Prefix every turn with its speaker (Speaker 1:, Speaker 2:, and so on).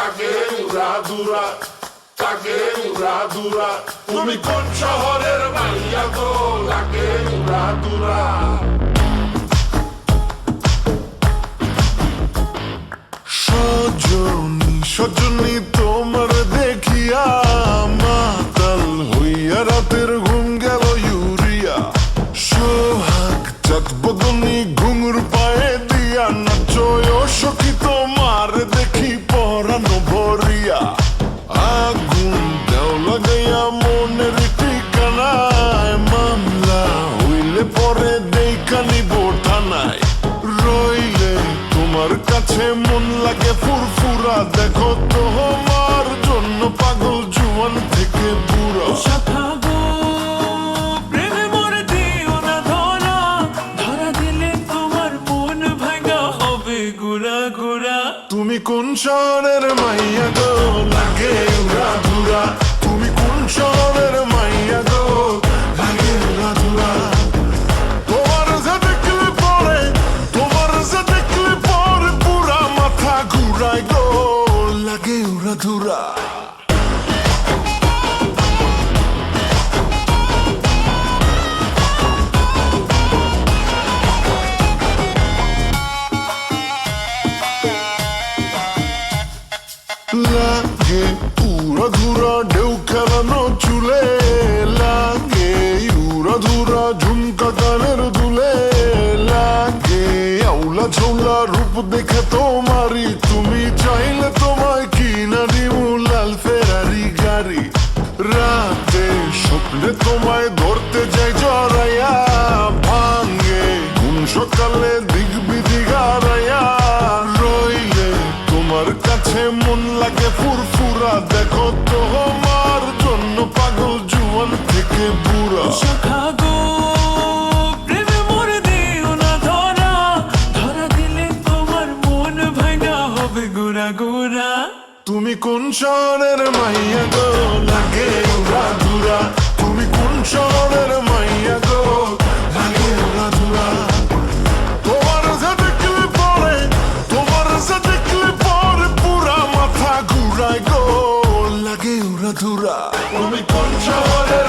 Speaker 1: লাগে উড়াধুরা, লাগে উড়াধুরা। তুমি কোন শহরের মাইয়া গো, লাগে উড়াধুরা।
Speaker 2: সজনী সজনী তোমার দেখিয়া মাতাল হইয়া রাতের ঘুম গেল ইউরিয়া। সোহাগ চাঁদ বদনী ঘুঙুর পায়ে দিয়া নাচয় সখী তোমার দেখি পরানো ভরিয়া। আগুন দেও লাগাইয়া মনের ঠিকানায়, মামলা হইলে পরে দেখা নিব থানায়। রইলে তোমার কাছে মন লাগে ফুরফুরা, দেখো তোমার জন্য পাগল জুয়ান থেকে বুড়া।
Speaker 3: শাখা গো প্রেমে মরে দিও না ধরা, ধরা দিলে তোমার মন ভাঙা হবে গুড়া গুড়া।
Speaker 2: তুমি কোন শহরের মাইয়া গো, লাগে উড়াধুরা। তুমি কোন শহরের মাইয়া গো, লাগে উড়াধুরা। তোমার যে দেখলে পরে, তোমার যে দেখলে পরে পুরা মাথা ঘুরায় গো, লাগে উড়াধুরা। লাগে উড়াধুরা ঢেউ খেলানো চুলে, লাগে উড়াধুরা ঝুমকা গানের দুলে। লাগে আউলা ঝৌলা রূপ দেখে তোমারি, তুমি চাইলে তোমায় কিনা দিমু লাল ফেরারি গাড়ি। রাতে স্বপ্নে তোমায় ধরতে যাই জড়াইয়া, ভাঙ্গে ঘুম সকালে দিক বিধি গারাইয়া। রইলে তোমার কাছে মন লাগে ফুরফুরা, দেখো তোমার জন্য পাগল জুয়ান থেকে বুড়া।
Speaker 3: শাখা গো প্রেমে মরে দিও না ধরা, ধরা দিলে তোমার মন ভাঙা হবে গুড়া গুড়া।
Speaker 2: তুমি কোন শহরের মাইয়া গো, লাগে উড়াধুরা। তুমি কোন শহরের মাইয়া গো, লাগে উড়াধুরা। তোমার যে দেখলে পরে, তোমার যে দেখলে পরে পুরা মাথা ঘুরায় গো, লাগে উড়াধুরা।
Speaker 1: তুমি কোন শহরের